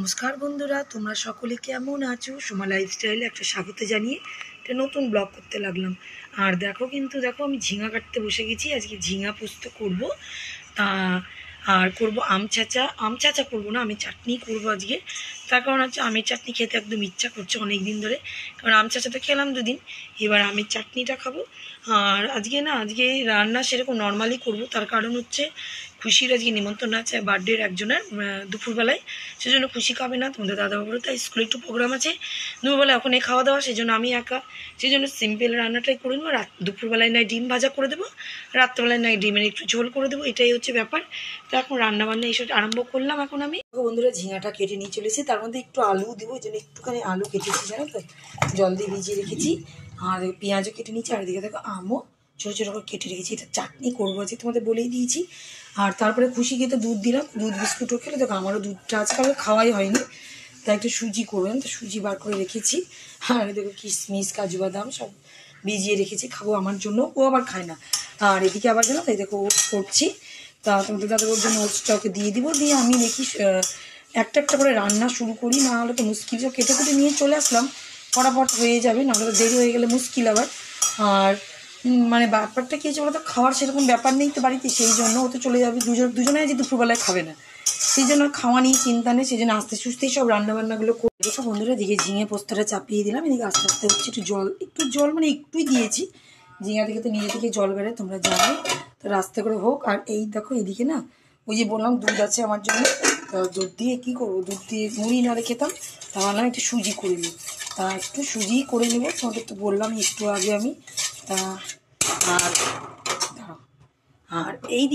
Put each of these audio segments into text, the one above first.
নমস্কার বন্ধুরা, তোমরা সকলে কেমন আছো? সোমা লাইফস্টাইলে একটা স্বাগত জানিয়ে একটা নতুন ব্লগ করতে লাগলাম। আর দেখো আমি ঝিঙা কাটতে বসে গেছি। আজকে ঝিঙা পোস্ত করব, তা আর করব আম চাচা করবো না, আমি চাটনি করবো আজকে। তার কারণ হচ্ছে আমের চাটনি খেতে একদম ইচ্ছা করছে অনেক দিন ধরে, কারণ আম চাচাটা খেলাম দুদিন, এবার আমের চাটনিটা খাবো। আর আজকে রান্না সেরকম নর্মালি করব, তার কারণ হচ্ছে খুশির আজকে নিমন্ত্রণ আছে বার্থডের একজনের দুপুরবেলায়, সেজন্য খুশি খাবে না, তোমাদের দাদাবাবুরও তাই স্কুলে একটু প্রোগ্রাম আছে দুপুরবেলায়, ওখানে খাওয়া দাওয়া, সেই জন্য আমি একা, সেই জন্য সিম্পল রান্নাটাই করে নেবো। দুপুরবেলায় নয় ডিম ভাজা করে দেবো, রাত্রেবেলায় নয় ডিমের একটু ঝোল করে দেবো, এটাই হচ্ছে ব্যাপার। তো এখন রান্নাবান্না এইসব আরম্ভ করলাম। এখন আমি বন্ধুরা ঝিঙাটা কেটে নিয়ে চলেছি, তার মধ্যে একটু আলু দেবো, এই জন্য একটুখানি আলু কেটেছি, জানো তো, জল দিয়ে ভিজিয়ে রেখেছি। আর পেঁয়াজও কেটে নিয়েছি, আর এদিকে দেখো আমও ছোটো ছোটো করে কেটে রেখেছি। এটা চাটনি করবো আজকে, তোমাদের বলেই দিয়েছি। আর তারপরে খুশিকে তো দুধ দিলাম, দুধ বিস্কুটও খেলে, দেখো আমারও দুধটা আজকাল খাওয়াই হয়নি, তাই একটু সুজি করবেন, তো সুজি বার করে রেখেছি। আর দেখো কিশমিশ কাজু বাদাম সব ভিজিয়ে রেখেছি, খাবো আমার জন্য, ও আবার খায় না। আর এদিকে আবার জানো তাই দেখো ওটস করছি, তা তোমাদের দাদা ওর জন্য ওটসটা ওকে দিয়ে দিব, দিয়ে আমি দেখি একটা একটা করে রান্না শুরু করি, না হলে তো মুশকিল। সব কেটে কেটে নিয়ে চলে আসলাম, ফটাফট হয়ে যাবে, নাহলে তো দেরি হয়ে গেলে মুশকিল আবার। আর মানে ব্যাপারটা কী হচ্ছে বলতো, খাওয়ার সেরকম ব্যাপার নেই তো বাড়িতে, সেই জন্য ও তো চলে যাবে, দুজনে যে দুপুরবেলায় খাবে না, সেই জন্য খাওয়া নিয়ে চিন্তা নেই, সেই জন্য আস্তে সুস্থেই সব রান্নাবান্নাগুলো করে দেখো বন্ধুরা। এদিকে ঝিঙে পোস্তটা চাপিয়ে দিলাম, এদিকে আস্তে আস্তে হচ্ছে একটু জল মানে একটুই দিয়েছি, ঝিঙা থেকে তো নিজে থেকে জল বেড়ে তোমরা জানো, তো আস্তে করে হোক। আর এই দেখো এদিকে না, ওই যে বললাম দুধ আছে আমার জন্য, দুধ দিয়ে কী করবো, দুধ দিয়ে মুড়ি নাড়ে খেতাম, তা ভাবলাম একটু সুজি করে নিই, তা একটু সুজি করে নেবো, তোমাদের তো বললাম একটু আগে আমি। তা আর আর এই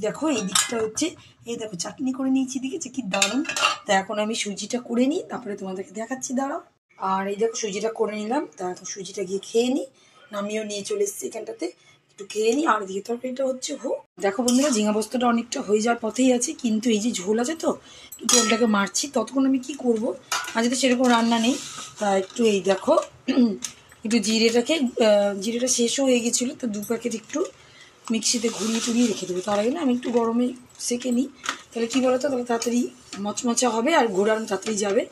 দেখো এই দিকটা হচ্ছে, এই দেখো চাটনি করে নিয়েছি, দেখেছি কি দারুণ। তা এখন আমি সুজিটা করে নিই, তারপরে তোমাদেরকে দেখাচ্ছি, দাঁড়াও। আর এই দেখো সুজিটা করে নিলাম, তা এখন সুজিটা গিয়ে খেয়ে নিই, নামিয়েও নিয়ে চলে এসেছি এখানটাতে, একটু খেয়ে নিই। আর দিকে তরকারিটা হচ্ছে দেখো বন্ধুরা, ঝিঙা পোস্তটা অনেকটা হয়ে যাওয়ার পথেই আছে, কিন্তু এই যে ঝোল আছে তো, একটু ঝোলটাকে মারছি, ততক্ষণ আমি কি করব, আজ তো সেরকম রান্না নেই, তা একটু এই দেখো একটু জিরেটা শেষও হয়ে গেছিলো, তো 2 প্যাকেট একটু মিক্সিতে ঘুরিয়ে টুরিয়ে রেখে দেবো। তার আগে না আমি একটু গরমে সেঁকে নিই, তাহলে কী বলো তো, তাহলে তাড়াতাড়ি মচমচা হবে আর ঘোরানো তাড়াতাড়ি যাবে।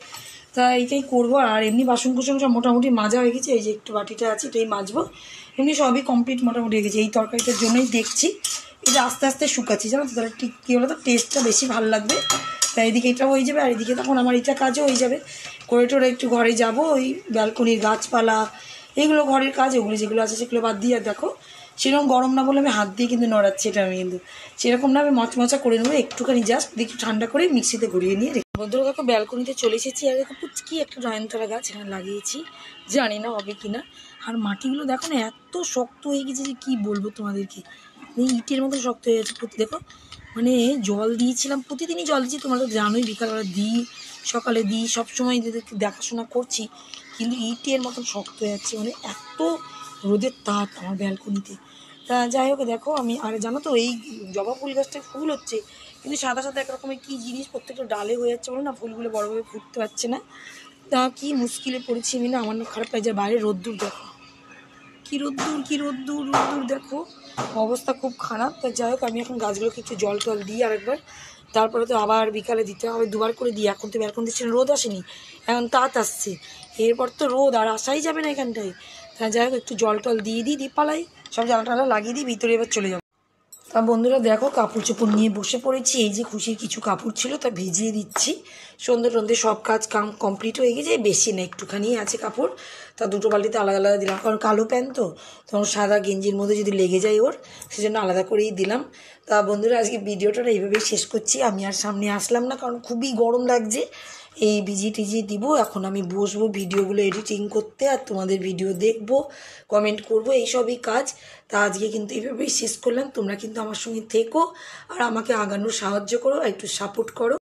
তা এইটাই করবো। আর এমনি বাসন কুসন সব মোটামুটি মাজা হয়ে গেছে, এই যে একটু বাটিটা আছে এটাই মাজবো, এমনি সবই কমপ্লিট মোটামুটি হয়ে গেছে। এই তরকারিটার জন্যই দেখছি এটা আস্তে আস্তে শুকাচ্ছি, জানো তো, তাহলে ঠিক কী বলো তো, টেস্টটা বেশি ভালো লাগবে। তাই এদিকে এটা হয়ে যাবে, আর এদিকে তখন আমার এটা কাজও হয়ে যাবে, করে টোরে একটু ঘরে যাব, ওই ব্যালকনির গাছপালা এগুলো ঘরের কাজ, ওগুলো যেগুলো আছে সেগুলো বাদ দিয়ে। আর দেখো সেরকম গরম না বলে আমি হাত দিয়ে কিন্তু নড়াচ্ছি, এটা আমি কিন্তু সেরকম না, আমি মচমচা করে নেবো একটুখানি, জাস্ট একটু ঠান্ডা করে মিক্সিতে ঘুরিয়ে নিয়ে রেখে। বন্ধুরা দেখো ব্যালকনিতে চলে এসেছি, আর দেখো পুচকি একটা নয়নতারা গাছ এখানে লাগিয়েছি, জানি না হবে কি না। আর মাটিগুলো দেখো না এত শক্ত হয়ে গেছে যে কী বলবো তোমাদেরকে, ইটের মতো শক্ত হয়ে গেছে। দেখো মানে জল দিয়েছিলাম, প্রতিদিনই জল দিচ্ছি, তোমরা তো জানোই, বিকালবেলা দিই, সকালে দিই, সবসময় দেখাশোনা করছি, কিন্তু ইটের মতন শক্ত হয়ে যাচ্ছে, মানে এত রোদের তাপ আমার ব্যালকনিতে। তা যাই হোক দেখো আমি, আর জানো তো এই জবা ফুল গাছটায় ফুল হচ্ছে, কিন্তু সাদা সাদা একরকমের কী জিনিস প্রত্যেকটা ডালে হয়ে যাচ্ছে, বলো না, ফুলগুলো বড়োভাবে ফুটতে পারছে না। তা কি মুশকিলে পড়েছি আমি না, আমার না খারাপ লাগে, বাইরে রোদ্দুর দেখো, কী রোদ্দুর দেখো, অবস্থা খুব খারাপ। তা যাই হোক আমি এখন গাছগুলোকে একটু জল টল দিই আরেকবার, তারপরে তো আবার বিকালে দিতে হবে, 2বার করে দিই। এখন তো ব্যালকনি দিচ্ছি, রোদ আসেনি, এখন তাঁত আসছে, এরপর তো রোদ আর আসাই যাবে না এখানটায়। তা যাই হোক একটু জল টল দিয়ে দিই, পালাই সব জ্বালা টালা লাগিয়ে দিই, ভিতরে এবার চলে যাবো। তা বন্ধুরা দেখো কাপড় চোপড় নিয়ে বসে পড়েছি, এই যে খুশির কিছু কাপড় ছিল তা ভিজিয়ে দিচ্ছি, সন্ধ্যে সব কাজ কমপ্লিট হয়ে গেছে, বেশি না একটুখানি আছে কাপড়, তা 2টো বালতিতে আলাদা আলাদা দিলাম, কারণ কালো প্যান্ট তো, তখন সাদা গেঞ্জির মধ্যে যদি লেগে যায় ওর, সেজন্য আলাদা করেই দিলাম। তা বন্ধুরা আজকে ভিডিওটা এইভাবেই শেষ করছি, আমি আর সামনে আসলাম না, কারণ খুবই গরম লাগছে, এই ভিজিয়ে দিব। এখন আমি বসবো ভিডিওগুলো এডিটিং করতে, আর তোমাদের ভিডিও দেখবো, কমেন্ট করবো, এইসবই কাজ। তা আজকে কিন্তু এইভাবেই শেষ করলাম, তোমরা কিন্তু আমার সঙ্গে থেকো আর আমাকে আগানোর সাহায্য করো, একটু সাপোর্ট করো।